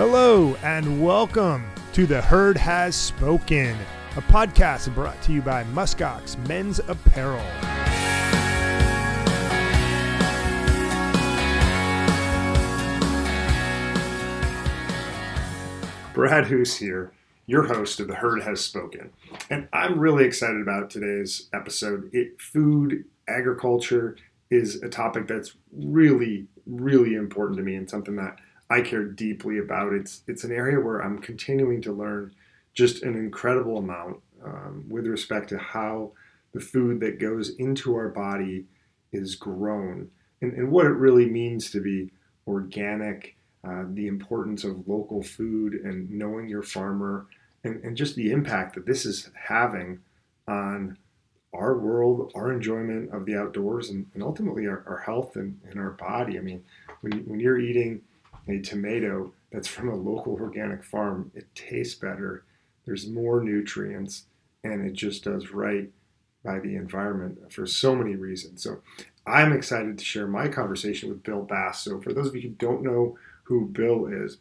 Hello and welcome to The Herd Has Spoken, a podcast brought to you by Muskox Men's Apparel. Brad Hoos here, your host of The Herd Has Spoken, and I'm really excited about today's episode. Food, agriculture is a topic that's really important to me and something that I care deeply about. It's an area where I'm continuing to learn just an incredible amount with respect to how the food that goes into our body is grown and what it really means to be organic, the importance of local food and knowing your farmer, and just the impact that this is having on our world, our enjoyment of the outdoors, and ultimately our health and our body. I mean, when you're eating a tomato that's from a local organic farm, it tastes better, there's more nutrients, and it just does right by the environment for so many reasons. So I'm excited to share my conversation with Bill Bass. So for those of you who don't know who Bill is,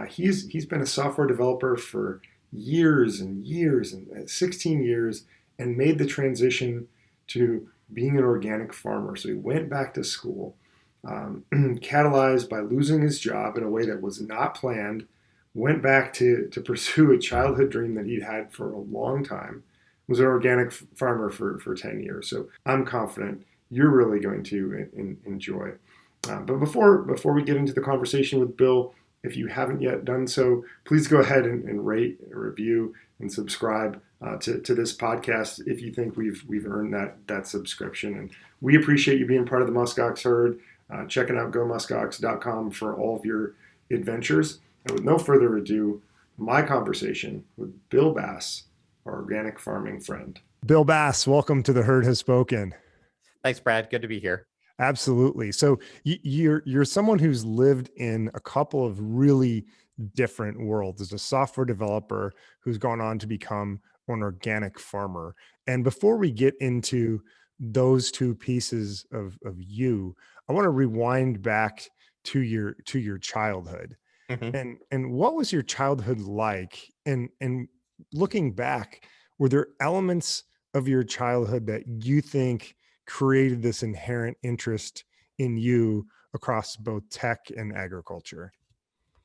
he's been a software developer for years and 16 years, and made the transition to being an organic farmer. So he went back to school, catalyzed by losing his job in a way that was not planned, went back to pursue a childhood dream that he'd had for a long time, was an organic farmer for 10 years. So I'm confident you're really going to enjoy. But before we get into the conversation with Bill, if you haven't yet done so, please go ahead and rate, review, and subscribe to this podcast if you think we've earned that subscription. And we appreciate you being part of the Muskox herd. Checking out gomuskox.com for all of your adventures. And with no further ado, my conversation with Bill Bass, our organic farming friend. Bill Bass, welcome to The Herd Has Spoken. Thanks, Brad. Good to be here. Absolutely. So you're someone who's lived in a couple of really different worlds. As a software developer who's gone on to become an organic farmer. And before we get into those two pieces of you, I want to rewind back to your childhood. Mm-hmm. And what was your childhood like? And looking back, were there elements of your childhood that you think created this inherent interest in you across both tech and agriculture?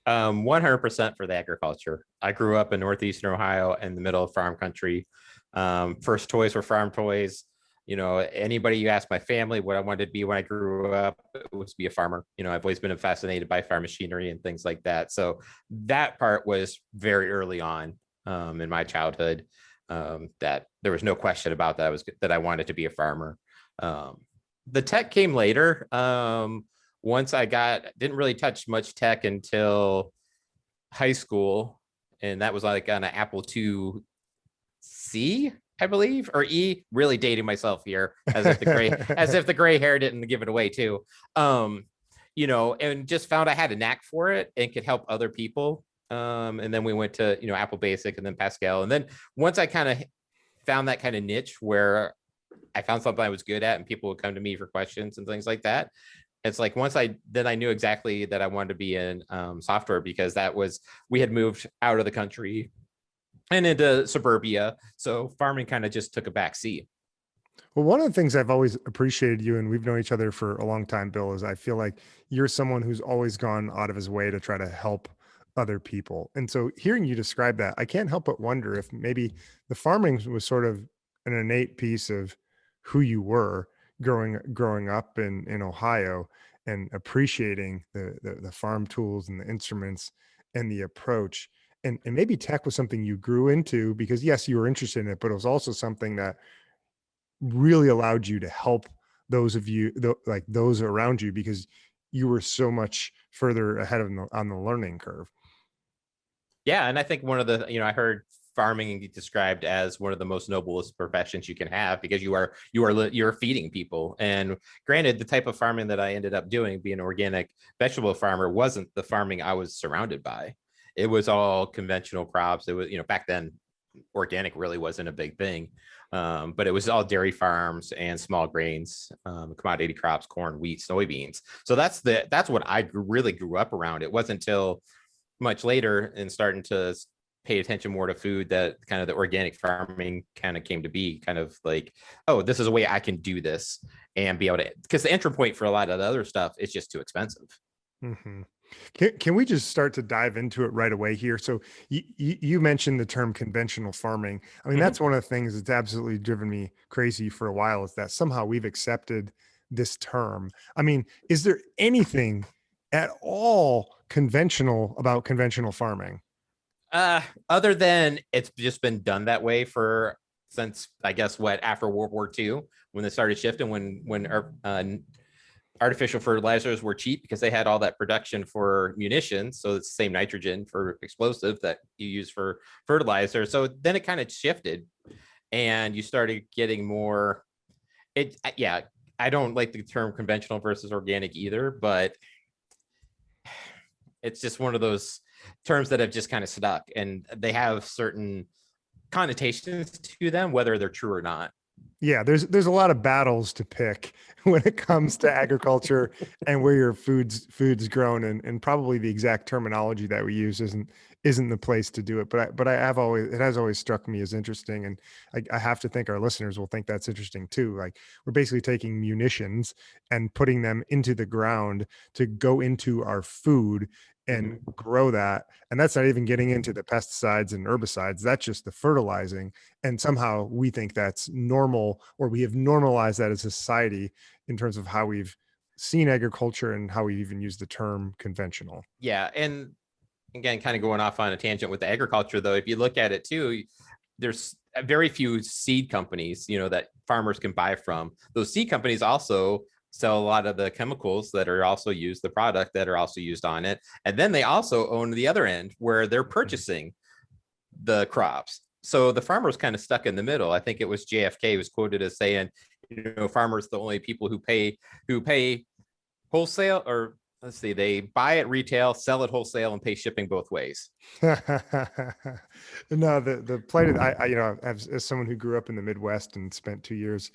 100% for the agriculture. I grew up in Northeastern Ohio in the middle of farm country. First toys were farm toys. You know, anybody you ask my family what I wanted to be when I grew up, it was to be a farmer. You know, I've always been fascinated by farm machinery and things like that. So that part was very early on in my childhood, that there was no question about that I wanted to be a farmer. The tech came later. Once didn't really touch much tech until high school. And that was like on an Apple IIc, I believe, or E, really dating myself here, as if the gray hair didn't give it away too. You know, and just found I had a knack for it and could help other people. And then we went to, Apple Basic and then Pascal. And then once I kind of found that kind of niche where I found something I was good at and people would come to me for questions and things like that. It's like I knew exactly that I wanted to be in software, because we had moved out of the country and into suburbia. So farming kind of just took a back seat. Well, one of the things I've always appreciated you, and we've known each other for a long time, Bill, is I feel like you're someone who's always gone out of his way to try to help other people. And so hearing you describe that, I can't help but wonder if maybe the farming was sort of an innate piece of who you were growing up in Ohio, and appreciating the farm tools and the instruments and the approach. And maybe tech was something you grew into because, yes, you were interested in it, but it was also something that really allowed you to help those of you, like those around you, because you were so much further ahead on the learning curve. Yeah. And I think one of the, I heard farming described as one of the most noblest professions you can have, because you're feeding people. And granted, the type of farming that I ended up doing, being an organic vegetable farmer, wasn't the farming I was surrounded by. It was all conventional crops. It was, back then, organic really wasn't a big thing. But it was all dairy farms and small grains, commodity crops, corn, wheat, soybeans. So that's what I really grew up around. It wasn't until much later and starting to pay attention more to food, that kind of the organic farming kind of came to be, kind of like, oh, this is a way I can do this and be able to, because the entry point for a lot of the other stuff is just too expensive. Hmm. Can we just start to dive into it right away here? So you mentioned the term conventional farming. I mean, Mhm. that's one of the things that's absolutely driven me crazy for a while, is that somehow we've accepted this term. I mean, is there anything at all conventional about conventional farming? Other than it's just been done that way for since, I guess, what, after World War II, when they started shifting, when artificial fertilizers were cheap because they had all that production for munitions. So it's the same nitrogen for explosive that you use for fertilizer. So then it kind of shifted and you started getting more. Yeah, I don't like the term conventional versus organic either, but it's just one of those terms that have just kind of stuck, and they have certain connotations to them, whether they're true or not. Yeah, there's a lot of battles to pick when it comes to agriculture and where your food's grown, and probably the exact terminology that we use isn't the place to do it. But I have always, it has always struck me as interesting, and I have to think our listeners will think that's interesting too. Like, we're basically taking munitions and putting them into the ground to go into our food and Mhm. grow that, and that's not even getting into the pesticides and herbicides. That's just the fertilizing, and somehow we think that's normal, or we have normalized that as a society in terms of how we've seen agriculture and how we even use the term conventional. Yeah, and again, kind of going off on a tangent with the agriculture, though, if you look at it too, there's very few seed companies, that farmers can buy from. Those seed companies also sell a lot of the chemicals that are also used, the product that are also used on it. And then they also own the other end where they're purchasing the crops. So the farmer's kind of stuck in the middle. I think it was JFK was quoted as saying, farmers the only people who pay wholesale, or let's see, they buy at retail, sell at wholesale, and pay shipping both ways. No, the plight, as someone who grew up in the Midwest and spent 2 years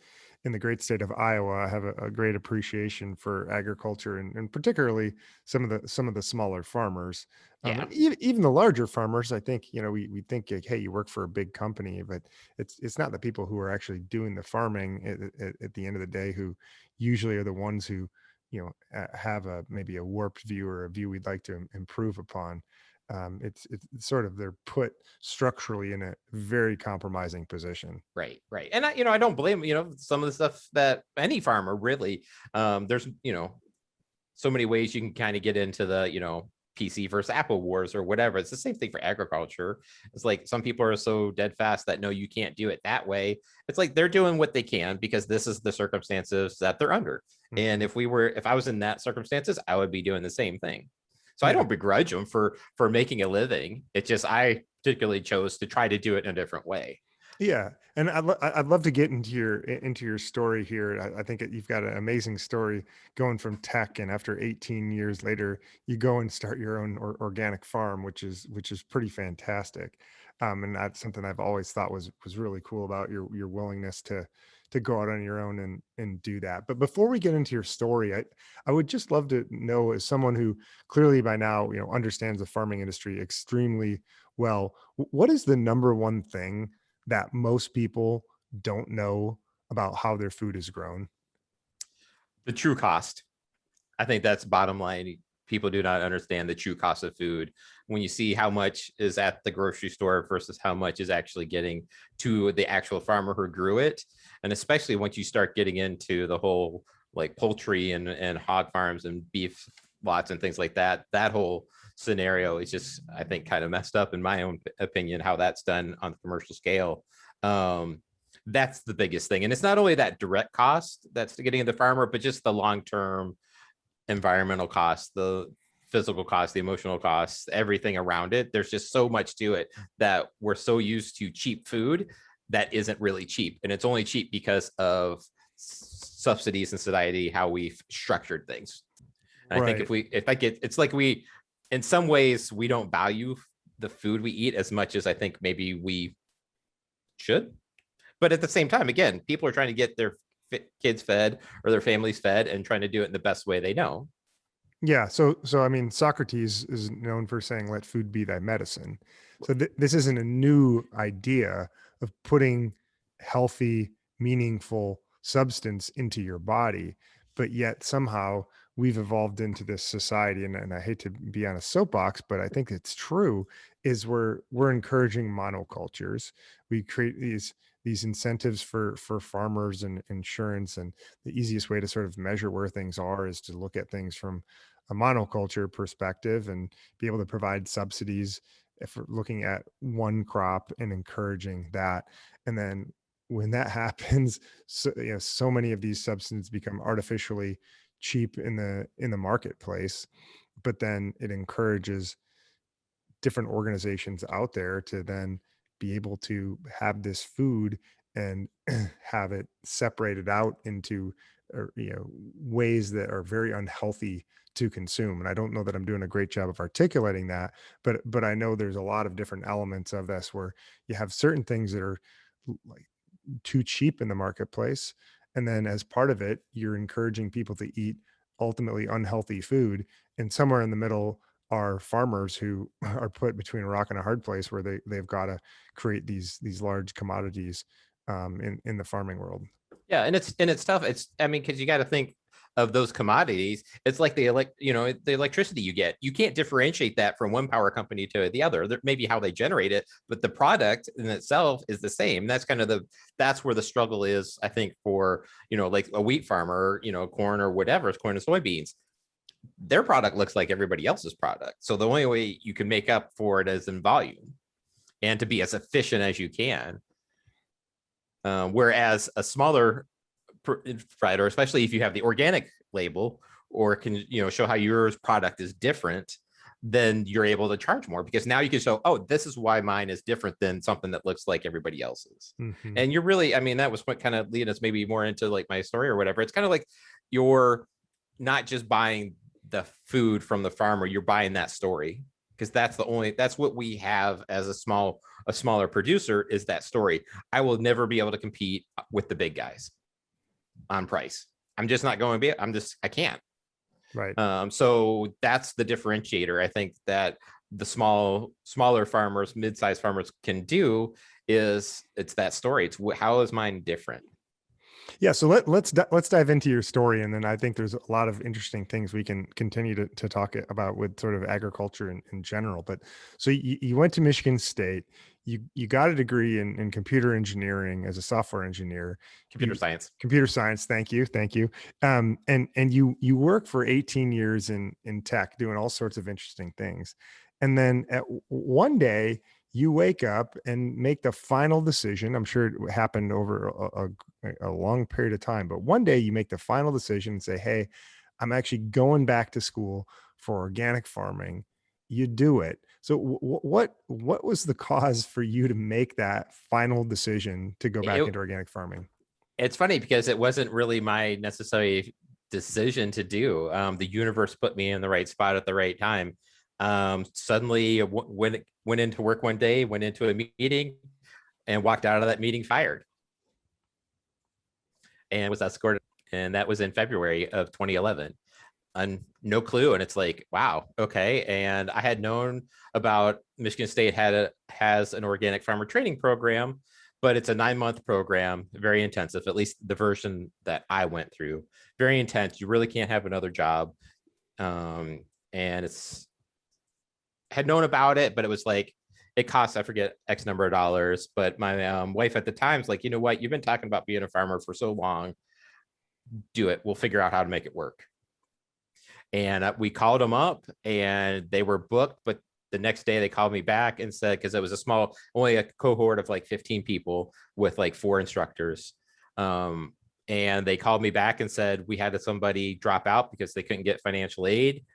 in the great state of Iowa, I have a great appreciation for agriculture, and particularly some of the smaller farmers. Yeah. And even the larger farmers. I think, we think like, hey, you work for a big company, but it's not the people who are actually doing the farming at the end of the day, who usually are the ones who, have maybe a warped view, or a view we'd like to improve upon. It's sort of, they're put structurally in a very compromising position. Right. And I don't blame, some of the stuff that any farmer really, there's, so many ways you can kind of get into the, PC versus Apple wars or whatever. It's the same thing for agriculture. It's like some people are so dead fast that no, you can't do it that way. It's like they're doing what they can because this is the circumstances that they're under. And Mhm. if I was in that circumstances, I would be doing the same thing. So I Yeah. don't begrudge them for making a living. It's just I particularly chose to try to do it in a different way. Yeah, and I'd love to get into your story here. I think you've got an amazing story going from tech, and after 18 years later, you go and start your own organic farm, which is pretty fantastic. And that's something I've always thought was really cool about your willingness to go out on your own and do that. But before we get into your story, I would just love to know, as someone who clearly by now, understands the farming industry extremely well, what is the number one thing that most people don't know about how their food is grown? The true cost. I think that's bottom line. People do not understand the true cost of food. When you see how much is at the grocery store versus how much is actually getting to the actual farmer who grew it. And especially once you start getting into the whole like poultry and hog farms and beef lots and things like that, that whole scenario is just, I think, kind of messed up in my own opinion, how that's done on the commercial scale. Um, that's the biggest thing. And it's not only that direct cost that's getting to the farmer, but just the long-term environmental costs, the physical costs, the emotional costs, everything around it. There's just so much to it that we're so used to cheap food that isn't really cheap. And it's only cheap because of subsidies in society, how we've structured things. And I think Right. if I get, it's like in some ways, we don't value the food we eat as much as I think maybe we should. But at the same time, again, people are trying to get their kids fed or their families fed and trying to do it in the best way they know. Yeah. So I mean, Socrates is known for saying, "Let food be thy medicine." So this isn't a new idea of putting healthy, meaningful substance into your body, but yet somehow we've evolved into this society, and I hate to be on a soapbox, but I think it's true, is we're encouraging monocultures. We create these incentives for farmers and insurance, and the easiest way to sort of measure where things are is to look at things from a monoculture perspective and be able to provide subsidies if we're looking at one crop and encouraging that. And then when that happens, so, so many of these substances become artificially cheap in the marketplace, but then it encourages different organizations out there to then be able to have this food and have it separated out into ways that are very unhealthy to consume. And I don't know that I'm doing a great job of articulating that, but I know there's a lot of different elements of this where you have certain things that are like too cheap in the marketplace, and then as part of it you're encouraging people to eat ultimately unhealthy food, and somewhere in the middle are farmers who are put between a rock and a hard place where they've got to create these large commodities in the farming world. Yeah, and it's tough. It's, I mean, because you got to think of those commodities. It's like the electricity you get. You can't differentiate that from one power company to the other. There maybe how they generate it, but the product in itself is the same. That's kind of that's where the struggle is, I think, for like a wheat farmer, corn or whatever, it's corn and soybeans. Their product looks like everybody else's product. So the only way you can make up for it is in volume and to be as efficient as you can. Whereas a smaller provider, especially if you have the organic label or can show how your product is different, then you're able to charge more because now you can show, oh, this is why mine is different than something that looks like everybody else's. Hmm. And you're really, I mean, that was what kind of lead us maybe more into like my story or whatever. It's kind of like you're not just buying the food from the farmer, you're buying that story, because that's what we have as a smaller producer, is that story. I will never be able to compete with the big guys on price. I'm just not going to be. I can't. Right. So that's the differentiator. I think that the smaller farmers, mid-sized farmers can do is it's that story. It's how is mine different? Yeah, so let's dive into your story, and then I think there's a lot of interesting things we can continue to talk about with sort of agriculture in general. But so you went to Michigan State, you got a degree in computer engineering as a software engineer, Computer science. computer science. Thank you. And you work for 18 years in tech, doing all sorts of interesting things, and then one day you wake up and make the final decision. I'm sure it happened over a long period of time, but one day you make the final decision and say, hey, I'm actually going back to school for organic farming. You do it. So what was the cause for you to make that final decision to go back It, into organic farming? it's funny because it wasn't really my necessary decision to do. The universe put me in the right spot at the right time. Suddenly went into work one day, went into a meeting, and walked out of that meeting fired, and was escorted. And that was in February of 2011. And no clue. And it's like, wow, okay. And I had known about Michigan State has an organic farmer training program, but it's a 9-month program, very intensive, at least the version that I went through. Very intense. You really can't have another job. And it's had known about it, but it was like, it costs, I forget, X number of dollars. But my wife at the time's like, you know what? You've been talking about being a farmer for so long. Do it. We'll figure out how to make it work. And we called them up and they were booked, but the next day they called me back and said, because it was only a cohort of like 15 people with like 4 instructors. And they called me back and said, we had somebody drop out because they couldn't get financial aid.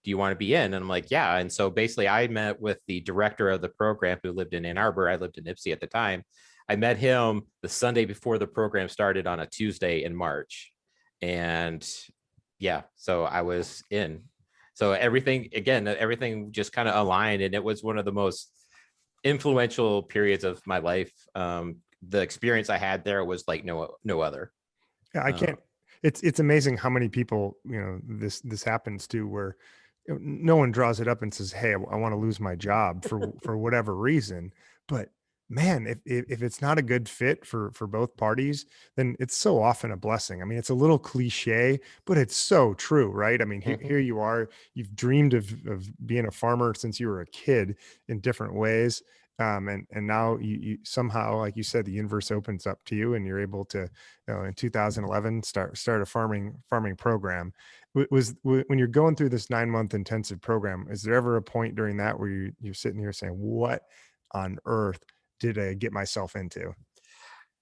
Do you want to be in? And I'm like, yeah. And so basically I met with the director of the program who lived in Ann Arbor. I lived in Ypsi at the time. I met him the Sunday before the program started on a Tuesday in March. And yeah, so I was in. So everything just kind of aligned, and it was one of the most influential periods of my life. The experience I had there was like no other. Yeah, I can't It's amazing how many people, this happens to, where no one draws it up and says, "Hey, I want to lose my job for whatever reason." But man, if it's not a good fit for both parties, then it's so often a blessing. I mean, it's a little cliche, but it's so true, right? I mean, Mhm. here you are, you've dreamed of being a farmer since you were a kid in different ways. And now you somehow, like you said, the universe opens up to you, and you're able to, in 2011, start a farming program. When you're going through this 9-month intensive program, is there ever a point during that where you're sitting here saying, "What on earth did I get myself into?"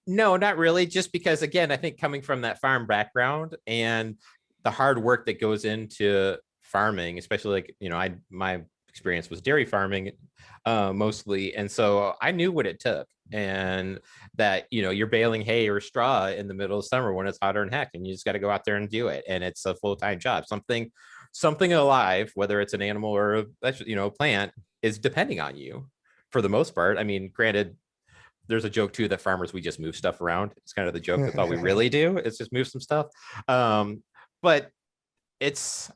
No, not really. Just because, again, I think coming from that farm background and the hard work that goes into farming, especially like, my experience was dairy farming mostly. And so I knew what it took. And that, you're baling hay or straw in the middle of summer when it's hotter than heck, and you just got to go out there and do it. And it's a full-time job. Something alive, whether it's an animal or a plant, is depending on you for the most part. I mean, granted, there's a joke too that farmers, we just move stuff around. It's kind of the joke. That's all we really do is just move some stuff. But it's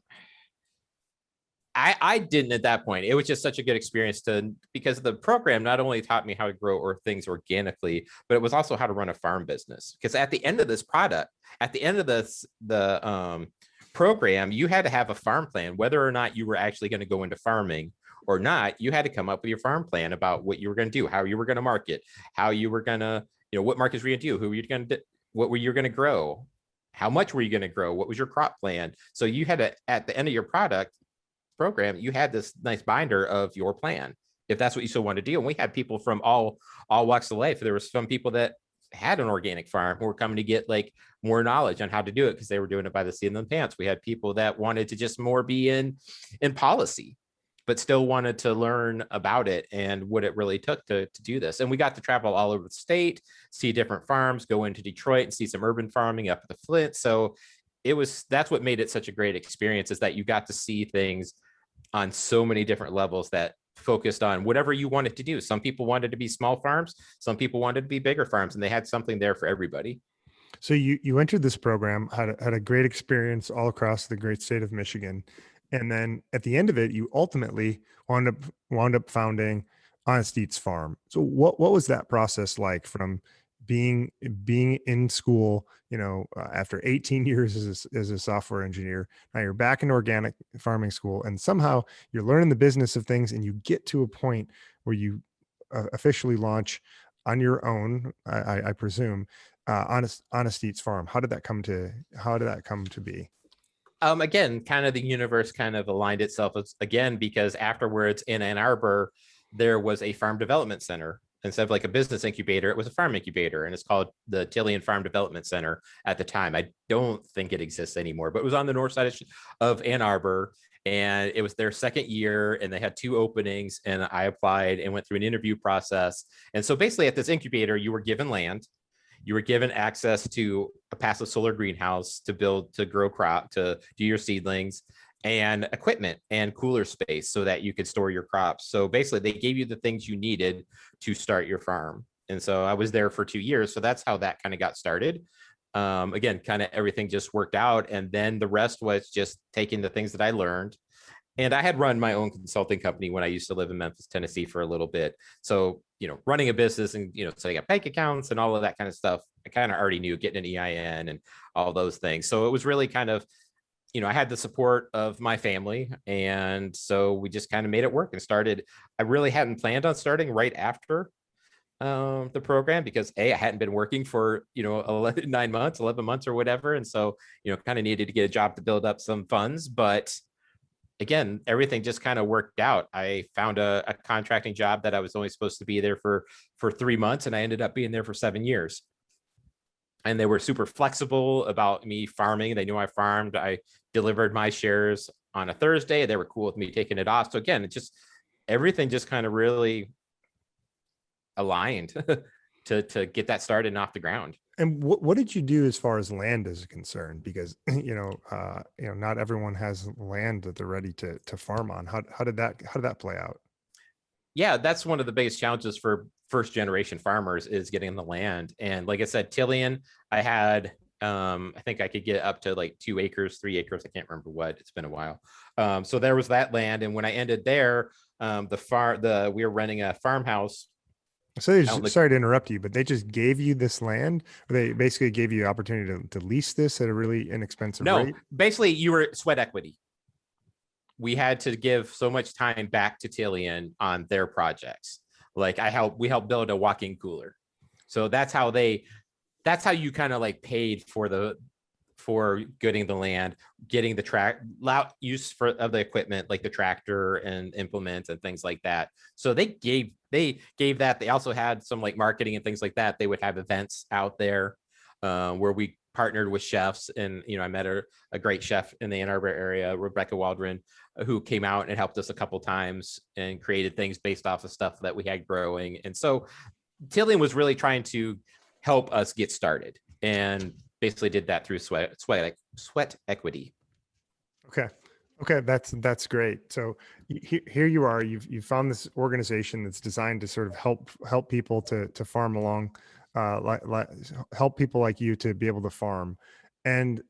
I didn't at that point. It was just such a good experience because the program not only taught me how to grow or things organically, but it was also how to run a farm business. Because at the end of the program, you had to have a farm plan, whether or not you were actually going to go into farming or not. You had to come up with your farm plan about what you were going to do, how you were going to market, how you were going to, what markets were you going to do, who were you going to, what were you going to grow, how much were you going to grow, what was your crop plan. So you had to, at the end of your program, you had this nice binder of your plan, if that's what you still want to do. And we had people from all walks of life. There were some people that had an organic farm who were coming to get like more knowledge on how to do it because they were doing it by the seat of the pants. We had people that wanted to just more be in policy, but still wanted to learn about it and what it really took to do this. And we got to travel all over the state, see different farms, go into Detroit and see some urban farming up at the Flint. So that's what made it such a great experience, is that you got to see things on so many different levels that focused on whatever you wanted to do. Some people wanted to be small farms, some people wanted to be bigger farms, and they had something there for everybody. So you entered this program, had a great experience all across the great state of Michigan, and then at the end of it, you ultimately wound up founding Honest Eats Farm. So what was that process like, from being in school, after 18 years as a software engineer, now you're back in organic farming school, and somehow you're learning the business of things, and you get to a point where you officially launch on your own, I presume, Honest Eats Farm. How did that come to be? Again, kind of the universe kind of aligned itself again, because afterwards in Ann Arbor, there was a farm development center. Instead of like a business incubator, it was a farm incubator, and it's called the Tillian Farm Development Center at the time. I don't think it exists anymore, but it was on the north side of Ann Arbor, and it was their second year, and they had 2 openings, and I applied and went through an interview process. And so basically at this incubator, you were given land, you were given access to a passive solar greenhouse to grow crop, to do your seedlings, and equipment and cooler space so that you could store your crops. So basically they gave you the things you needed to start your farm. And so I was there for 2 years. So that's how that kind of got started. Again, kind of everything just worked out. And then the rest was just taking the things that I learned. And I had run my own consulting company when I used to live in Memphis, Tennessee for a little bit. So, running a business and, setting up bank accounts and all of that kind of stuff, I kind of already knew, getting an EIN and all those things. So it was really kind of, I had the support of my family. And so we just kind of made it work and started. I really hadn't planned on starting right after the program, because I hadn't been working for 11 months or whatever, and so kind of needed to get a job to build up some funds. But again, everything just kind of worked out. I found a contracting job that I was only supposed to be there for 3 months, and I ended up being there for 7 years. And they were super flexible about me farming. They knew I farmed. I delivered my shares on a Thursday. They were cool with me taking it off. So again, everything just kind of really aligned to get that started and off the ground. And what did you do as far as land is concerned? Because not everyone has land that they're ready to farm on. How did that play out? Yeah, that's one of the biggest challenges for first generation farmers, is getting the land. And like I said, Tillian, I had I think I could get up to like 2 acres, 3 acres. I can't remember what. It's been a while. So there was that land, and when I ended there, we were renting a farmhouse. So sorry to interrupt you, but they just gave you this land, or they basically gave you the opportunity to lease this at a really inexpensive No, rate? basically you were sweat equity. We had to give so much time back to Tillian on their projects. Like we helped build a walk-in cooler. So that's how you kind of like paid for getting the land, getting the use of the equipment, like the tractor and implements and things like that. So they gave that. They also had some like marketing and things like that. They would have events out there where we partnered with chefs, and I met a great chef in the Ann Arbor area, Rebecca Waldron, who came out and helped us a couple times and created things based off of stuff that we had growing. And so Tillian was really trying to help us get started, and basically did that through sweat equity. Okay, that's great. So here you are. You've found this organization that's designed to sort of help people to farm along, like help people like you to be able to farm, and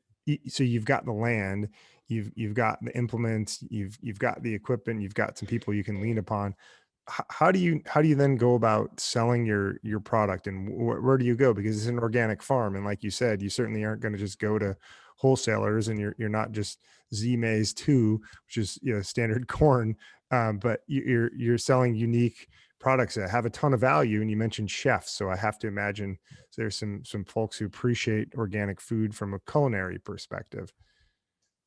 so you've got the land, you've got the implements, you've got the equipment, you've got some people you can lean upon. How do you then go about selling your product, and where do you go? Because it's an organic farm, and like you said, you certainly aren't going to just go to wholesalers, and you're not just Z Maize 2, which is standard corn, but you're selling unique products that have a ton of value. And you mentioned chefs, so I have to imagine there's some folks who appreciate organic food from a culinary perspective.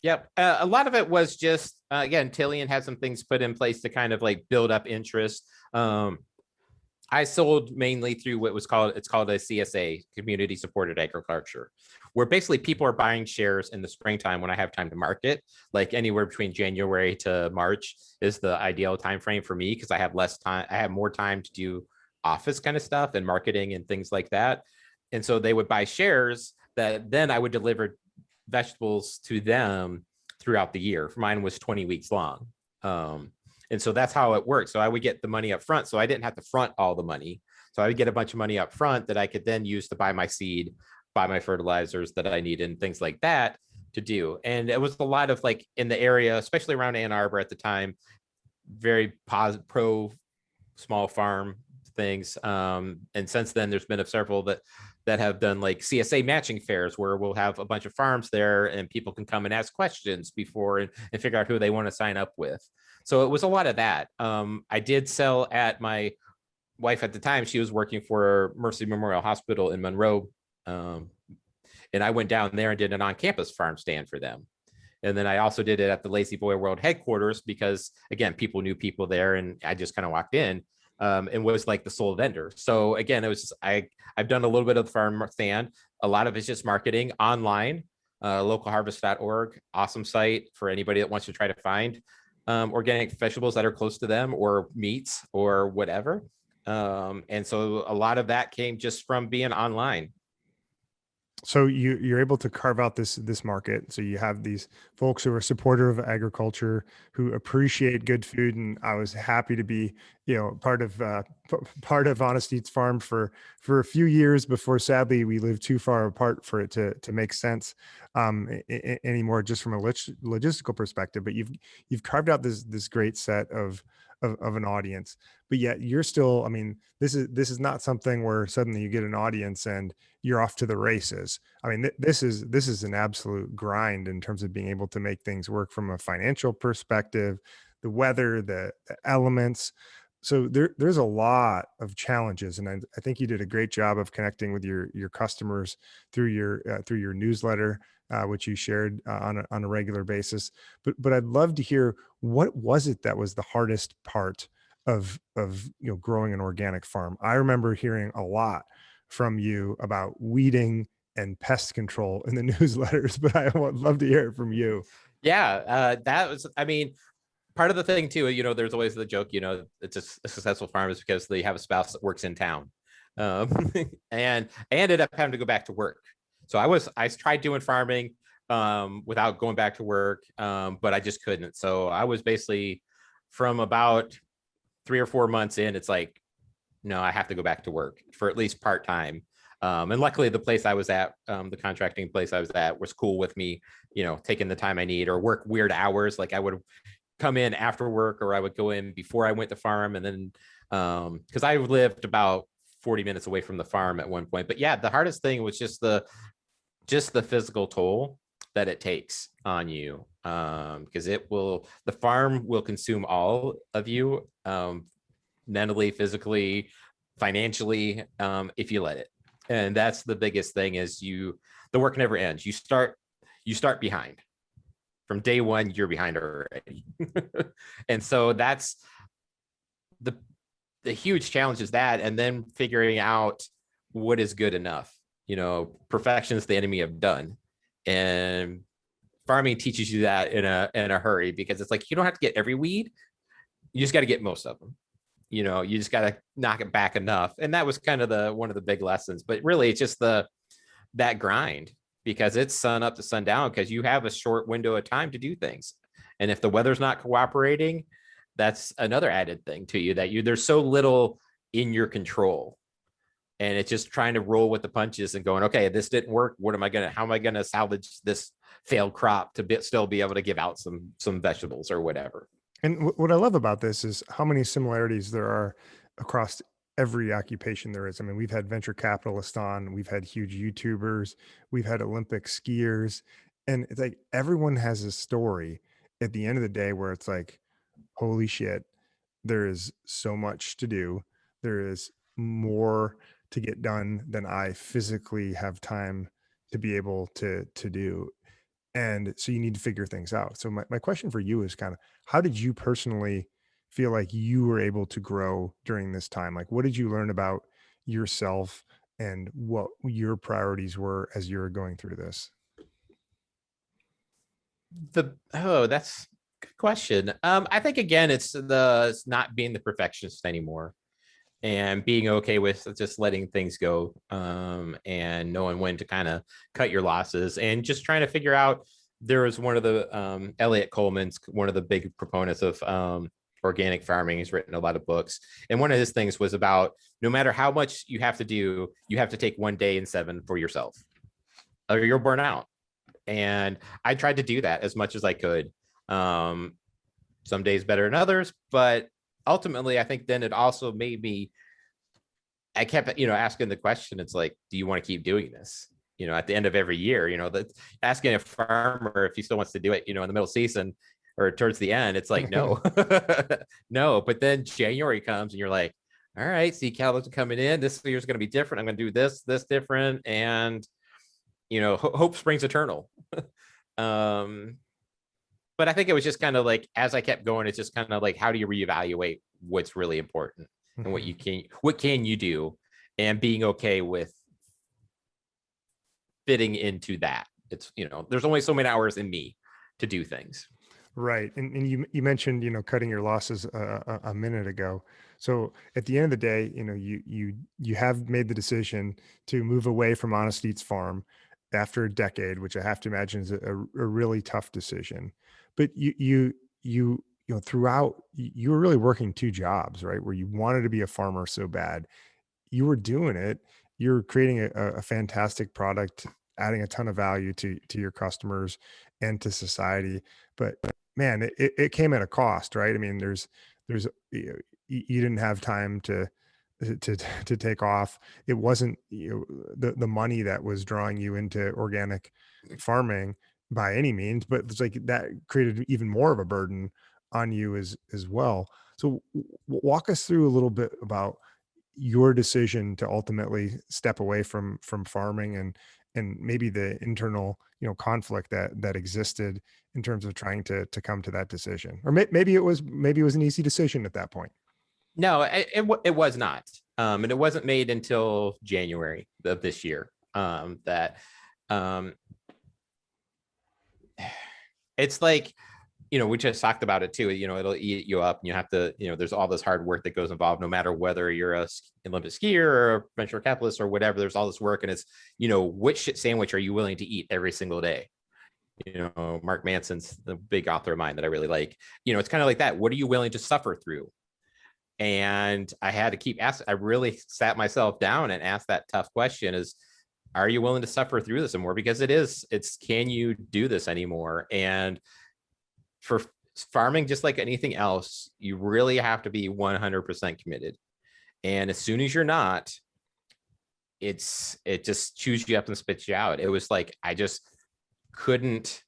Yep. A lot of it was just, again, Tillian had some things put in place to kind of like build up interest. I sold mainly through it's called a CSA, community supported agriculture, where basically people are buying shares in the springtime when I have time to market. Like anywhere between January to March is the ideal time frame for me, because I have less time. I have more time to do office kind of stuff and marketing and things like that. And so they would buy shares that then I would deliver vegetables to them throughout the year. Mine was 20 weeks long. And so that's how it worked. So I would get the money up front. So I didn't have to front all the money. So I would get a bunch of money up front that I could then use to buy my seed, buy my fertilizers that I need, and things like that to do. And it was a lot of like in the area, especially around Ann Arbor at the time, very positive, pro small farm things. And since then, there's been several that have done like CSA matching fairs, where we'll have a bunch of farms there and people can come and ask questions before and figure out who they want to sign up with. So it was a lot of that. I did sell at my wife at the time. She was working for Mercy Memorial Hospital in Monroe. And I went down there and did an on-campus farm stand for them. And then I also did it at the Lazy Boy World headquarters because, again, people knew people there, and I just kind of walked in and was like the sole vendor. So again, it was just, I've done a little bit of the farm stand. A lot of it's just marketing online, localharvest.org, awesome site for anybody that wants to try to find organic vegetables that are close to them, or meats or whatever. And so a lot of that came just from being online. So you're able to carve out this market. So you have these folks who are supportive of agriculture, who appreciate good food, and I was happy to be, part of Honest Eats Farm for a few years before, sadly, we lived too far apart for it to make sense anymore, just from a logistical perspective. But you've carved out this great set of an audience, but yet you're still, I mean, this is not something where suddenly you get an audience and you're off to the races. I mean, this is an absolute grind in terms of being able to make things work from a financial perspective, the weather, the elements. So there's a lot of challenges, and I think you did a great job of connecting with your customers through your newsletter, which you shared on a regular basis. But I'd love to hear, what was it that was the hardest part of growing an organic farm? I remember hearing a lot from you about weeding and pest control in the newsletters, but I would love to hear it from you. Yeah, that was, I mean, part of the thing too, there's always the joke, it's a successful farm is because they have a spouse that works in town. And I ended up having to go back to work. So I tried doing farming without going back to work, but I just couldn't. So I was basically, from about 3 or 4 months in, it's like, no, I have to go back to work for at least part-time. And luckily the place I was at, the contracting place I was at, was cool with me, taking the time I need or work weird hours. Like I would come in after work, or I would go in before I went to farm. And then because I lived about 40 minutes away from the farm at one point. But yeah, the hardest thing was just the physical toll that it takes on you, because the farm will consume all of you, mentally, physically, financially, if you let it. And that's the biggest thing is the work never ends. You start behind. From day one, you're behind already. And so that's the huge challenge is that, and then figuring out what is good enough. Perfection is the enemy of done. And farming teaches you that in a hurry, because it's like you don't have to get every weed, you just got to get most of them. You just got to knock it back enough. And that was kind of one of the big lessons. But really, it's just that grind, because it's sun up to sundown, because you have a short window of time to do things. And if the weather's not cooperating, that's another added thing to you, that there's so little in your control. And it's just trying to roll with the punches and going, okay, this didn't work. How am I going to salvage this failed crop to still be able to give out some vegetables or whatever? And what I love about this is how many similarities there are across every occupation there is. I mean, we've had venture capitalists on, we've had huge YouTubers, we've had Olympic skiers, and it's like everyone has a story at the end of the day where it's like, holy shit, there is so much to do. There is more to get done than I physically have time to be able to do. And so you need to figure things out. So my question for you is kind of, how did you personally feel like you were able to grow during this time? Like, what did you learn about yourself and what your priorities were as you were going through this? That's a good question. I think again, it's not being the perfectionist anymore, and being okay with just letting things go, and knowing when to kind of cut your losses, and just trying to figure out. There was one of the Elliot Coleman's one of the big proponents of organic farming. He's written a lot of books, and one of his things was about no matter how much you have to do, you have to take one day in seven for yourself, or you'll burn out. And I tried to do that as much as I could. Um, some days better than others, but ultimately, I think then it also made me. I kept, asking the question. It's like, do you want to keep doing this? At the end of every year, asking a farmer if he still wants to do it, in the middle season or towards the end, it's like, no, no. But then January comes and you're like, all right, see, Calvin's coming in. This year's going to be different. I'm going to do this different. And, hope springs eternal. um, but I think it was just kind of like, as I kept going, it's just kind of like, how do you reevaluate what's really important and what can you do, and being okay with fitting into that. It's, there's only so many hours in me to do things. Right. And you mentioned, cutting your losses a minute ago. So at the end of the day, you have made the decision to move away from Honest Eats Farm after a decade, which I have to imagine is a really tough decision. But throughout, you were really working two jobs, right? Where you wanted to be a farmer so bad. You were doing it. You're creating a fantastic product, adding a ton of value to your customers and to society. But man, it came at a cost, right? I mean, there's you didn't have time to take off. It wasn't the money that was drawing you into organic farming by any means, but it's like that created even more of a burden on you as well. So walk us through a little bit about your decision to ultimately step away from farming and maybe the internal conflict that existed in terms of trying to come to that decision, or maybe it was an easy decision at that point. No, it was not. And it wasn't made until January of this year. That it's like, we just talked about it too. It'll eat you up, and you have to, there's all this hard work that goes involved, no matter whether you're a Olympic skier or a venture capitalist or whatever. There's all this work, and it's, which shit sandwich are you willing to eat every single day? Mark Manson's the big author of mine that I really like. It's kind of like that. What are you willing to suffer through? And I had to keep asking. I really sat myself down and asked that tough question: is, are you willing to suffer through this anymore? Because it's, can you do this anymore? And for farming, just like anything else, you really have to be 100% committed. And as soon as you're not, it just chews you up and spits you out. It was like, I just couldn't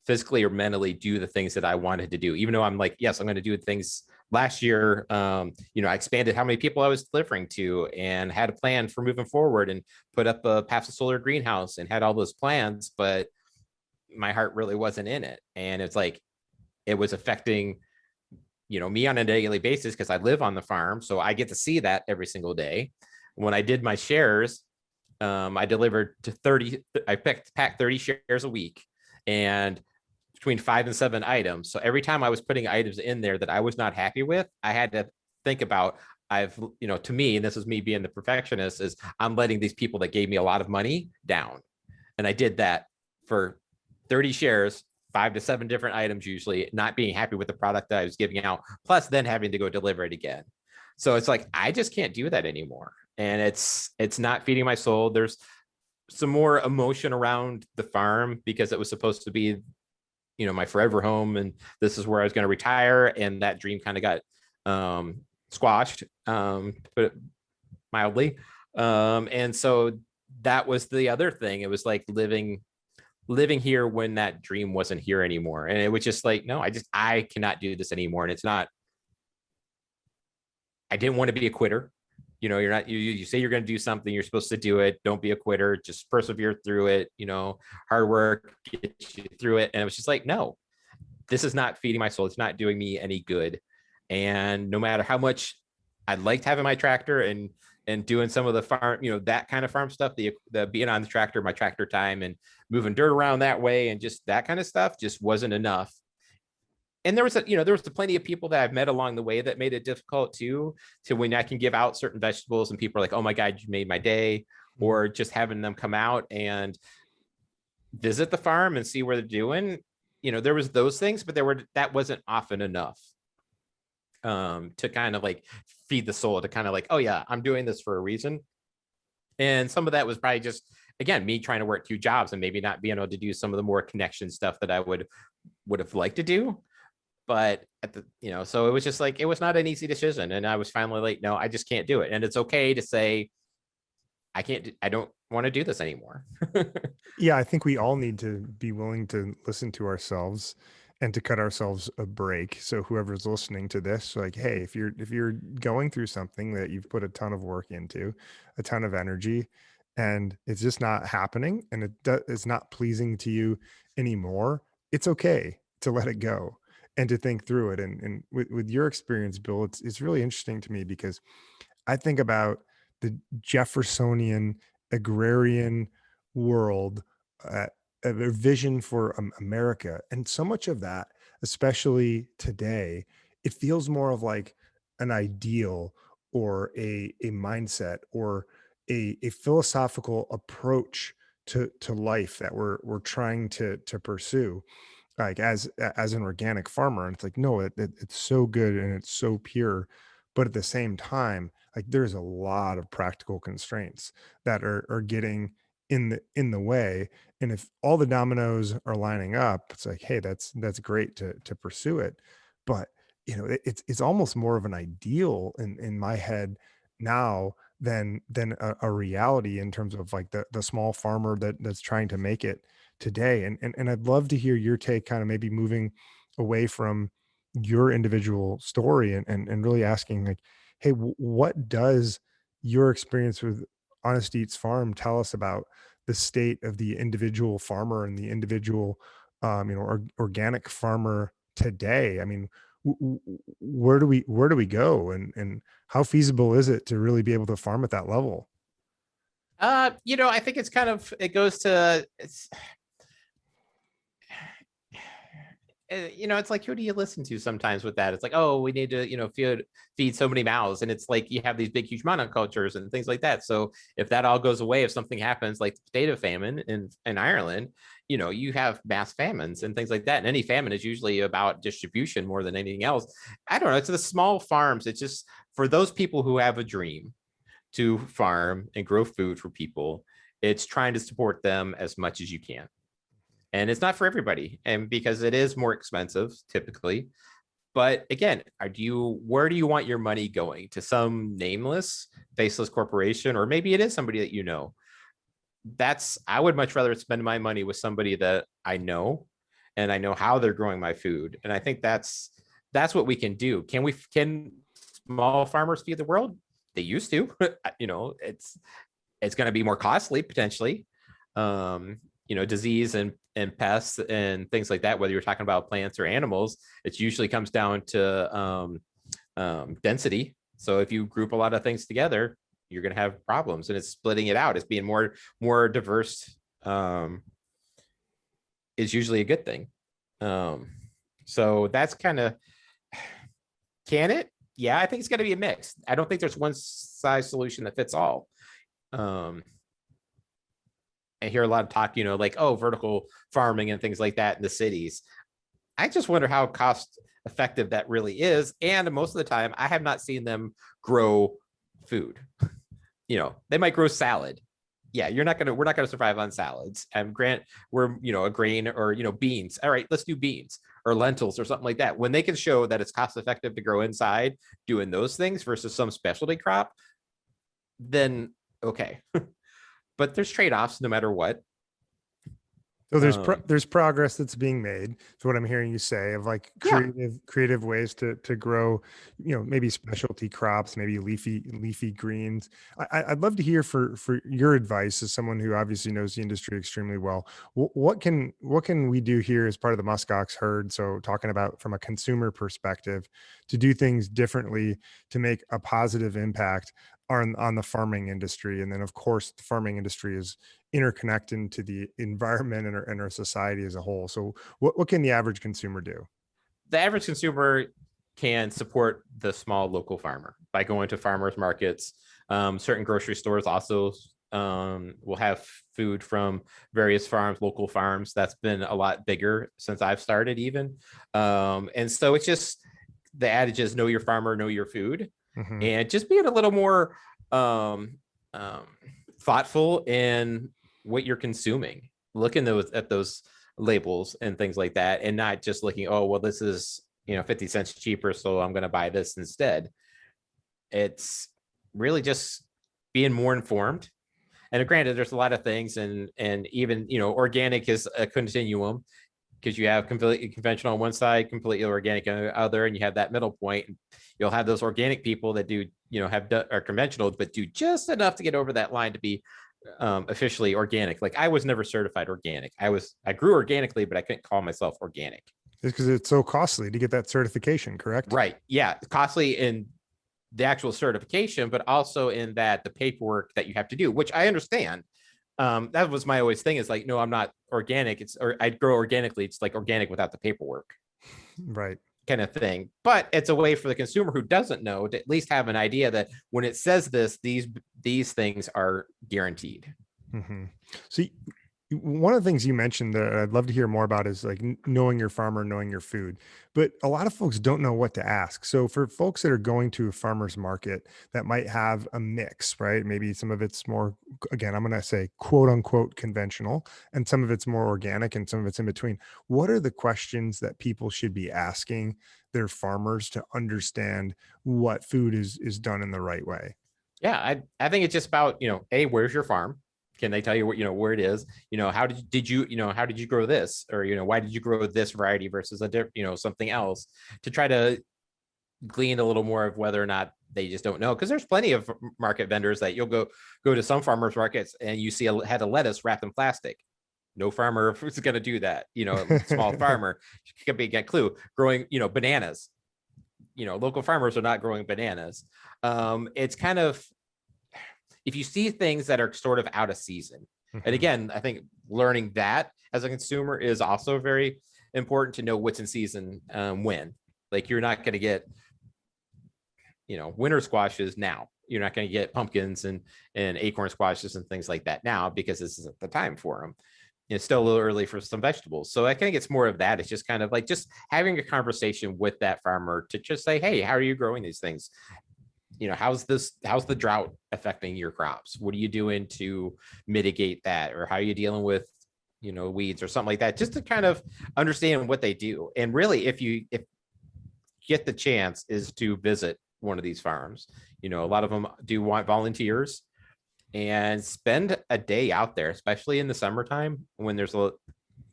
physically or mentally do the things that I wanted to do, even though I'm like, yes, I'm going to do things. Last year, I expanded how many people I was delivering to and had a plan for moving forward and put up a passive solar greenhouse and had all those plans, but my heart really wasn't in it. And it's like, it was affecting, me on a daily basis because I live on the farm. So I get to see that every single day. When I did my shares, I delivered to 30, I packed 30 shares a week and between 5 and 7 items. So every time I was putting items in there that I was not happy with, I had to think about, to me, and this is me being the perfectionist, is I'm letting these people that gave me a lot of money down. And I did that for 30 shares, 5 to 7 different items, usually not being happy with the product that I was giving out, plus then having to go deliver it again. So it's like, I just can't do that anymore. And it's not feeding my soul. There's some more emotion around the farm because it was supposed to be, my forever home. And this is where I was going to retire. And that dream kind of got squashed, to put it mildly. And so that was the other thing. It was like living here when that dream wasn't here anymore. And it was just like, no, I cannot do this anymore. And it's not, I didn't want to be a quitter. You're not, you say you're going to do something, you're supposed to do it. Don't be a quitter, just persevere through it. Hard work gets you through it. And it was just like, no, this is not feeding my soul. It's not doing me any good. And no matter how much I liked having my tractor and doing some of the farm, that kind of farm stuff, the being on the tractor, my tractor time and moving dirt around that way and just that kind of stuff just wasn't enough. And there was plenty of people that I've met along the way that made it difficult too, to when I can give out certain vegetables and people are like, oh my God, you made my day. Or just having them come out and visit the farm and see where they're doing. There was those things, but that wasn't often enough to kind of like feed the soul, to kind of like, oh yeah, I'm doing this for a reason. And some of that was probably just, again, me trying to work 2 jobs and maybe not being able to do some of the more connection stuff that I would have liked to do. But so it was just like, it was not an easy decision. And I was finally like, no, I just can't do it. And it's okay to say, I don't want to do this anymore. Yeah, I think we all need to be willing to listen to ourselves and to cut ourselves a break. So whoever's listening to this, like, hey, if you're going through something that you've put a ton of work into, a ton of energy, and it's just not happening, and it's not pleasing to you anymore, it's okay to let it go and to think through it. And with your experience, Bill, it's really interesting to me because I think about the Jeffersonian agrarian world, uh, a vision for America. And so much of that, especially today, it feels more of like an ideal or a mindset or a philosophical approach to life that we're trying to pursue, like as an organic farmer. And it's like, no, it's so good and it's so pure, but at the same time, like there's a lot of practical constraints that are getting in the way. And if all the dominoes are lining up, it's like, hey, that's great to pursue it. But it's almost more of an ideal in my head now than a reality in terms of like the small farmer that's trying to make it today. And I'd love to hear your take, kind of maybe moving away from your individual story and really asking like, hey, what does your experience with Honest Eats Farm tell us about the state of the individual farmer and the individual, organic farmer today? I mean, where do we go, and how feasible is it to really be able to farm at that level? I think it goes to, you know, it's like, who do you listen to sometimes with that? It's like, oh, we need to, you know, feed so many mouths. And it's like, you have these big, huge monocultures and things like that. So if that all goes away, if something happens like the potato famine in Ireland, you know, you have mass famines and things like that. And any famine is usually about distribution more than anything else. I don't know. It's the small farms. It's just for those people who have a dream to farm and grow food for people, it's trying to support them as much as you can. And it's not for everybody, and because it is more expensive typically. But again, where do you want your money going? To some nameless faceless corporation, or maybe it is somebody that you know? I would much rather spend my money with somebody that I know, and I know how they're growing my food. And I think that's what we can do. Can small farmers feed the world? They used to. You know, it's going to be more costly potentially. You know, disease and pests and things like that, whether you're talking about plants or animals, it usually comes down to density. So if you group a lot of things together, you're going to have problems, and it's splitting it out. It's being more diverse is usually a good thing. So that's kind of, can it? Yeah, I think it's going to be a mix. I don't think there's one size solution that fits all. I hear a lot of talk, you know, like, oh, vertical farming and things like that in the cities. I just wonder how cost effective that really is. And most of the time, I have not seen them grow food. You know, they might grow salad. Yeah, we're not gonna survive on salads. And we're, you know, a grain or, you know, beans. All right, let's do beans or lentils or something like that. When they can show that it's cost effective to grow inside doing those things versus some specialty crop, then okay. But there's trade-offs no matter what. So there's progress that's being made. So what I'm hearing you say of like creative ways to grow, you know, maybe specialty crops, maybe leafy greens. I'd love to hear for your advice as someone who obviously knows the industry extremely well. What can we do here as part of the muskox herd? So talking about from a consumer perspective, to do things differently to make a positive impact on the farming industry. And then of course the farming industry is interconnected to the environment and our society as a whole. So what can the average consumer do? The average consumer can support the small local farmer by going to farmers markets. Certain grocery stores also will have food from various farms, local farms. That's been a lot bigger since I've started even. And so it's just, the adage is know your farmer, know your food. Mm-hmm. And just being a little more thoughtful in what you're consuming. Looking at those labels and things like that, and not just looking, oh, well, this is, you know, 50 cents cheaper, so I'm going to buy this instead. It's really just being more informed. And granted, there's a lot of things, and even, you know, organic is a continuum, because you have completely conventional on one side, completely organic on the other, and you have that middle point. You'll have those organic people that do, you know, are conventional, but do just enough to get over that line to be officially organic. Like, I was never certified organic. I grew organically, but I couldn't call myself organic. It's because it's so costly to get that certification, correct? Right. Yeah. Costly in the actual certification, but also in that the paperwork that you have to do, which I understand. That was my always thing, is like, no, I'm not organic. Or I'd grow organically. It's like organic without the paperwork. Right. Kind of thing. But it's a way for the consumer who doesn't know to at least have an idea that when it says this, these things are guaranteed. Mm-hmm. So one of the things you mentioned that I'd love to hear more about is like knowing your farmer, knowing your food, but a lot of folks don't know what to ask. So for folks that are going to a farmer's market that might have a mix, right? Maybe some of it's more, again, I'm going to say quote unquote conventional, and some of it's more organic and some of it's in between. What are the questions that people should be asking their farmers to understand what food is done in the right way? Yeah, I think it's just about, you know, A, where's your farm? Can they tell you what, you know, where it is? You know, how did you grow this? Or, you know, why did you grow this variety versus something else, to try to glean a little more of whether or not they just don't know. Because there's plenty of market vendors that you'll go to some farmers markets and you see a head of lettuce wrapped in plastic. No farmer is going to do that. You know, small farmer could be get clue growing, you know, bananas. You know, local farmers are not growing bananas. It's kind of, if you see things that are sort of out of season, and again, I think learning that as a consumer is also very important to know what's in season when. Like you're not going to get, winter squashes now. You're not going to get pumpkins and acorn squashes and things like that now because this isn't the time for them. It's still a little early for some vegetables. So I think it's more of that. It's just kind of like just having a conversation with that farmer to just say, hey, how are you growing these things? How's the drought affecting your crops? What are you doing to mitigate that? Or how are you dealing with, weeds or something like that? Just to kind of understand what they do. And really, if get the chance is to visit one of these farms, a lot of them do want volunteers and spend a day out there, especially in the summertime when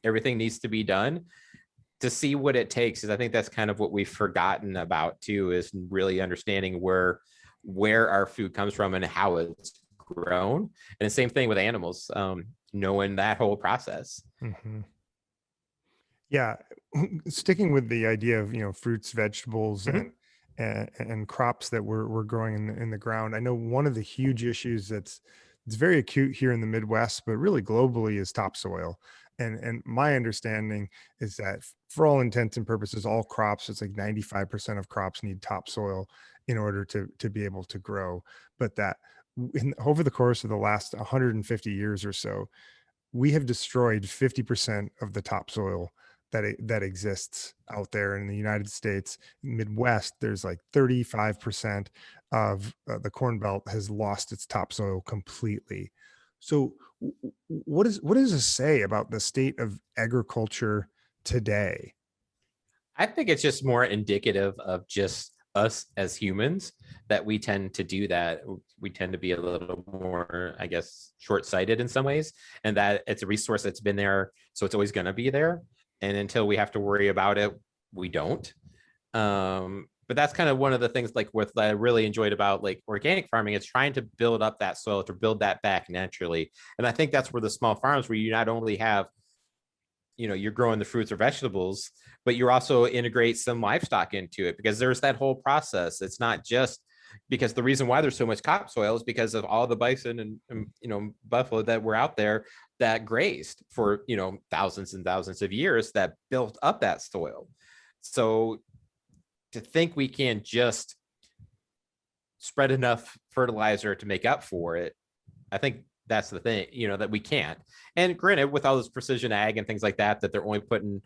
everything needs to be done to see what it takes. Is I think that's kind of what we've forgotten about too, is really understanding where our food comes from and how it's grown. And the same thing with animals, knowing that whole process. Mm-hmm. Yeah. Sticking with the idea of, fruits, vegetables, Mm-hmm. and crops that we're growing in the ground. I know one of the huge issues it's very acute here in the Midwest, but really globally, is topsoil. And my understanding is that for all intents and purposes, all crops, it's like 95% of crops need topsoil in order to be able to grow. But that over the course of the last 150 years or so, we have destroyed 50% of the topsoil that exists out there in the United States. Midwest, there's like 35% of the Corn Belt has lost its topsoil completely. So what does this say about the state of agriculture today? I think it's just more indicative of just us as humans that we tend to do that. We tend to be a little more, I guess, short-sighted in some ways, and that it's a resource that's been there, so it's always going to be there. And until we have to worry about it, we don't. But that's kind of one of the things like what I really enjoyed about like organic farming is trying to build up that soil, to build that back naturally. And I think that's where the small farms, where you not only have, you're growing the fruits or vegetables, but you also integrate some livestock into it, because there's that whole process. It's not just because the reason why there's so much topsoil is because of all the bison and buffalo that were out there that grazed for thousands and thousands of years, that built up that soil. So to think we can just spread enough fertilizer to make up for it, I think that's the thing, that we can't. And granted, with all this precision ag and things like that, that they're only putting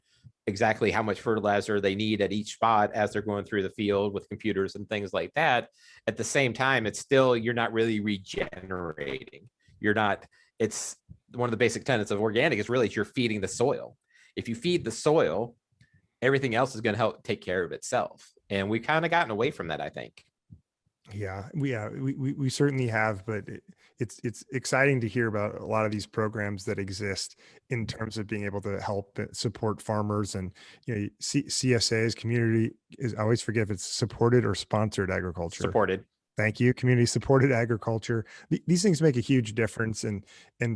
exactly how much fertilizer they need at each spot as they're going through the field with computers and things like that. At the same time, it's still, you're not really regenerating. It's one of the basic tenets of organic is really you're feeding the soil. If you feed the soil, everything else is going to help take care of itself. And we've kind of gotten away from that, I think. Yeah, we certainly have, but it's exciting to hear about a lot of these programs that exist in terms of being able to help support farmers. And CSA's community is, I always forget if it's supported or sponsored agriculture. Supported. Thank you. Community supported agriculture. These things make a huge difference. And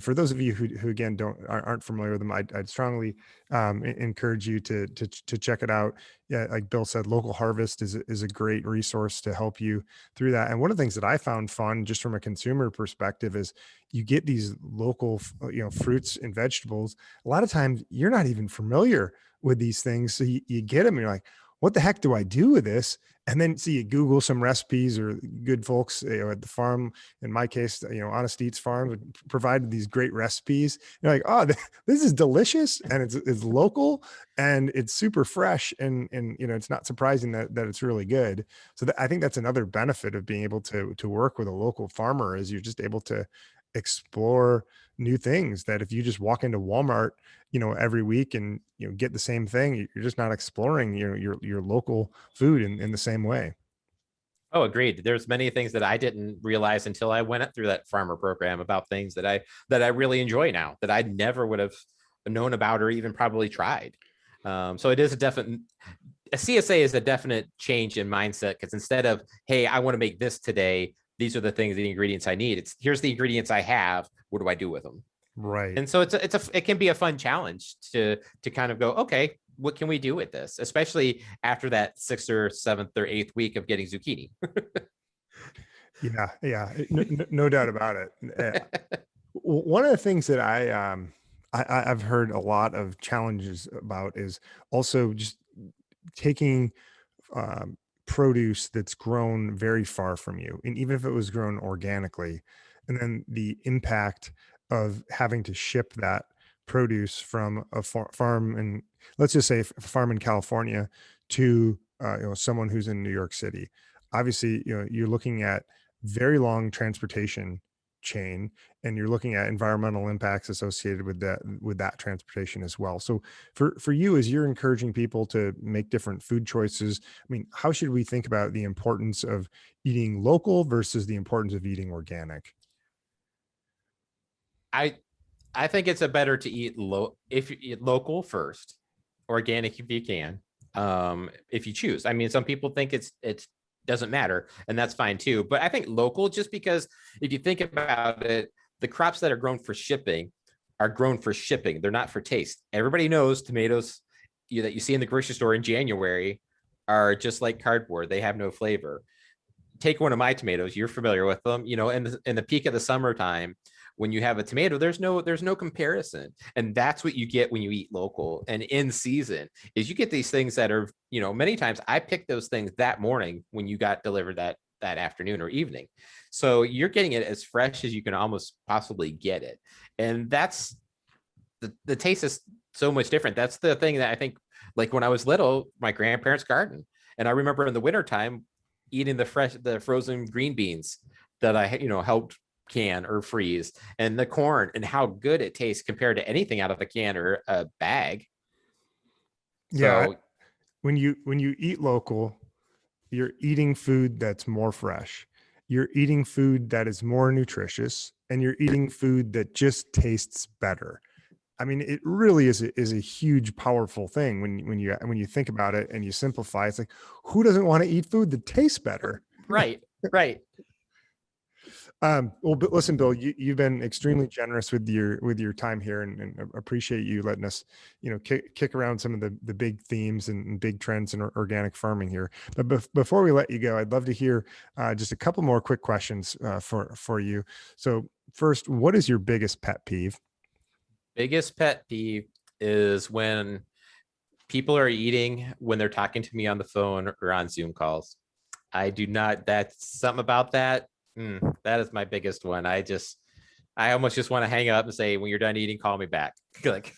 for those of you who again aren't familiar with them, I'd strongly encourage you to check it out. Yeah, like Bill said, Local Harvest is a great resource to help you through that. And one of the things that I found fun, just from a consumer perspective, is you get these local, fruits and vegetables. A lot of times you're not even familiar with these things, so you get them and you're like, what the heck do I do with this? And then you Google some recipes, or good folks at the farm, in my case, Honest Eats Farm would provide these great recipes. You're like, oh, this is delicious, and it's local, and it's super fresh, and it's not surprising that it's really good. So I think that's another benefit of being able to work with a local farmer, is you're just able to explore new things that if you just walk into Walmart, every week and get the same thing, you're just not exploring your local food in the same way. Oh, agreed. There's many things that I didn't realize until I went through that farmer program about things that I really enjoy now, that I never would have known about or even probably tried. So it is a CSA is a definite change in mindset, because instead of, hey, I want to make this today, these are the ingredients I need. It's here's the ingredients I have. What do I do with them? Right. And so it can be a fun challenge to kind of go, okay, what can we do with this? Especially after that 6th or 7th or 8th week of getting zucchini. Yeah. No doubt about it. One of the things that I've heard a lot of challenges about is also just taking produce that's grown very far from you, and even if it was grown organically, and then the impact of having to ship that produce from a farm, and let's just say a farm in California to someone who's in New York City. Obviously, you're looking at very long transportation chain, and you're looking at environmental impacts associated with that transportation as well. So for you, as you're encouraging people to make different food choices, I mean, how should we think about the importance of eating local versus the importance of eating organic? I I think it's a better to eat if you eat local first, organic if you can, if you choose. I mean, some people think it's doesn't matter, and that's fine too. But I think local, just because if you think about it, the crops that are grown for shipping are grown for shipping. They're not for taste. Everybody knows tomatoes that you see in the grocery store in January are just like cardboard. They have no flavor. Take one of my tomatoes. You're familiar with them, in the peak of the summertime. When you have a tomato, there's no comparison, and that's what you get when you eat local and in season. Is you get these things that are, many times I pick those things that morning when you got delivered that afternoon or evening. So you're getting it as fresh as you can almost possibly get it, and that's the taste is so much different. That's the thing that I think, like when I was little, my grandparents garden, and I remember in the wintertime eating the frozen green beans that I helped can or freeze, and the corn, and how good it tastes compared to anything out of a can or a bag. Yeah, So when you eat local, you're eating food that's more fresh. You're eating food that is more nutritious, and you're eating food that just tastes better. I mean, it really is a huge, powerful thing when you think about it and you simplify. It's like, who doesn't want to eat food that tastes better? right, right. Well, but listen, Bill, you've been extremely generous with your time here, and appreciate you letting us, kick around some of the big themes and big trends in organic farming here. But before we let you go, I'd love to hear just a couple more quick questions for you. So first, what is your biggest pet peeve? Biggest pet peeve is when people are eating when they're talking to me on the phone or on Zoom calls. I do not. That's something about that. That is my biggest one. I almost just want to hang up and say, when you're done eating, call me back. Like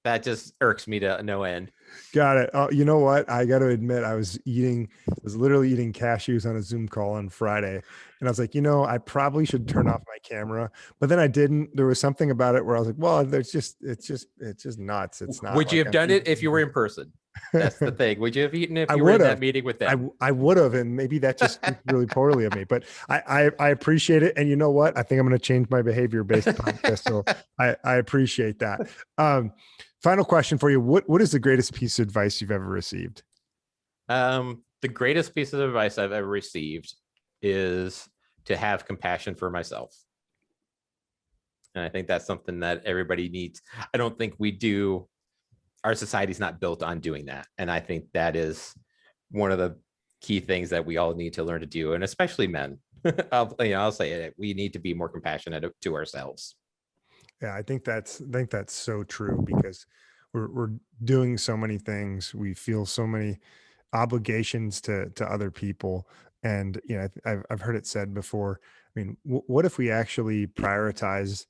that just irks me to no end. Got it. Oh, you know what? I got to admit, I was literally eating cashews on a Zoom call on Friday. And I was like, I probably should turn off my camera, but then I didn't. There was something about it where I was like, well, it's just nuts. It's not Would you like have I'm done it if you were eating. in person? That's the thing. Would you have eaten if I you were would in that have. meeting with I them? I would have, and maybe that just speaks really poorly of me. But I appreciate it, and you know what? I think I'm going to change my behavior based upon this. So I appreciate that. Um, Final question for you: What is the greatest piece of advice you've ever received? The greatest piece of advice I've ever received is to have compassion for myself. And I think that's something that everybody needs. I don't think we do. Our society's not built on doing that. And I think that is one of the key things that we all need to learn to do. And especially men. I'll say it. We need to be more compassionate to ourselves. Yeah, I think that's so true because we're doing so many things. We feel so many obligations to other people, and I've heard it said before. I mean, what if we actually prioritize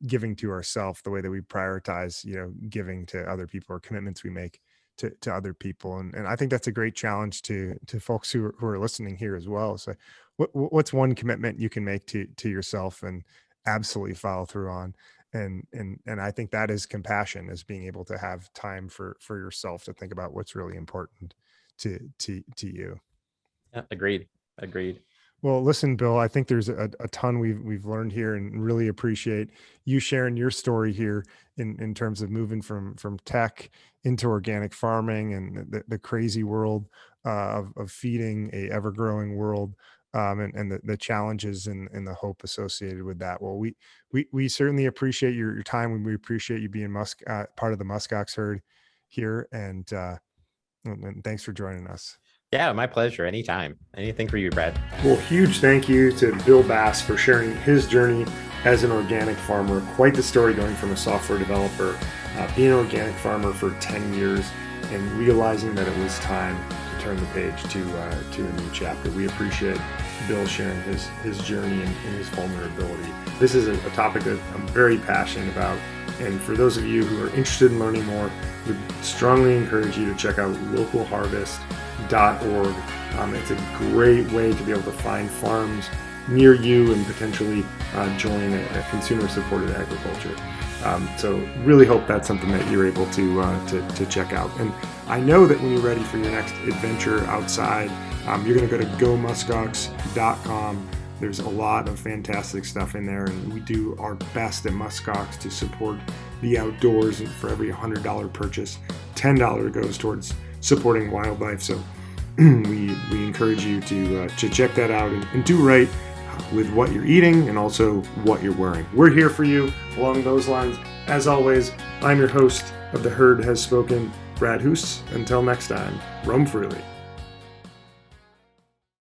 giving to ourselves the way that we prioritize, giving to other people, or commitments we make to other people? And I think that's a great challenge to folks who are listening here as well. So, what's one commitment you can make to yourself and absolutely follow through on? And I think that is compassion, is being able to have time for yourself to think about what's really important to you. Yeah, agreed. Agreed. Well, listen, Bill, I think there's a ton we've learned here, and really appreciate you sharing your story here in terms of moving from tech into organic farming, and the crazy world of feeding a ever growing world, and the challenges and the hope associated with that. Well, we certainly appreciate your time, and we appreciate you being part of the Muskox herd here, and thanks for joining us. Yeah, my pleasure. Anytime. Anything for you, Brad. Well, huge thank you to Bill Bass for sharing his journey as an organic farmer. Quite the story, going from a software developer, being an organic farmer for 10 years, and realizing that it was time to turn the page to a new chapter. We appreciate Bill sharing his journey and his vulnerability. This is a topic that I'm very passionate about, and for those of you who are interested in learning more, would strongly encourage you to check out localharvest.org. It's a great way to be able to find farms near you and potentially join a consumer-supported agriculture. So really hope that's something that you're able to check out. And I know that when you're ready for your next adventure outside, you're going to go to gomuskox.com. There's a lot of fantastic stuff in there, and we do our best at Muskox to support the outdoors. And for every $100 purchase, $10 goes towards supporting wildlife. So we encourage you to check that out and do right with what you're eating and also what you're wearing. We're here for you along those lines. As always, I'm your host of The Herd Has Spoken, Brad Hoos. Until next time, roam freely.